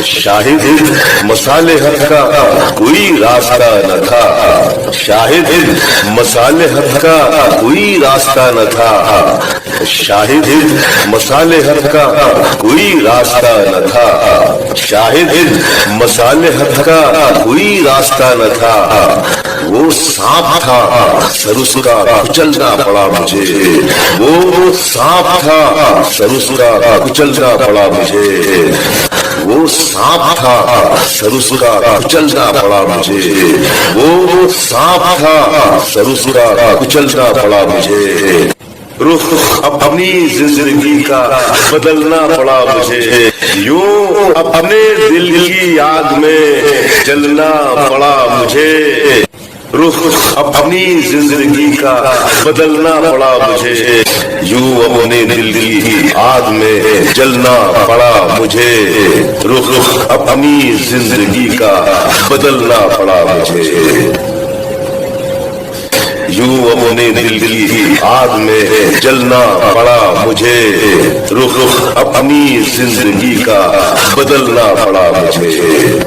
شاہد مصالحت کا کوئی راستہ نہ تھا، شاہد مصالحت کا کوئی راستہ نہ تھا، شاہد مصالحت کا کوئی راستہ نہ تھا، شاہد مصالحت کا کوئی راستہ نہ تھا، وہ سانپ تھا سر اس کا کچلنا پڑا مجھے، وہ سانپ تھا سر اس کا کچلنا پڑا مجھے، وہ سانپ تھا سر اس کا کچلنا پڑا مجھے، وہ سانپ تھا سر اس کا کچلنا پڑا مجھے، رخ اپنی زندگی کا بدلنا پڑا مجھے، یوں اپنے دل کی آگ میں جلنا پڑا مجھے، رخ اپنی زندگی کا بدلنا پڑا مجھے، یوں اپنے دل کی آگ میں جلنا پڑا مجھے، رخ اپنی زندگی کا بدلنا پڑا مجھے، یوں اپنے دل کی آگ میں جلنا پڑا مجھے، رخ اپنی زندگی کا بدلنا پڑا مجھے۔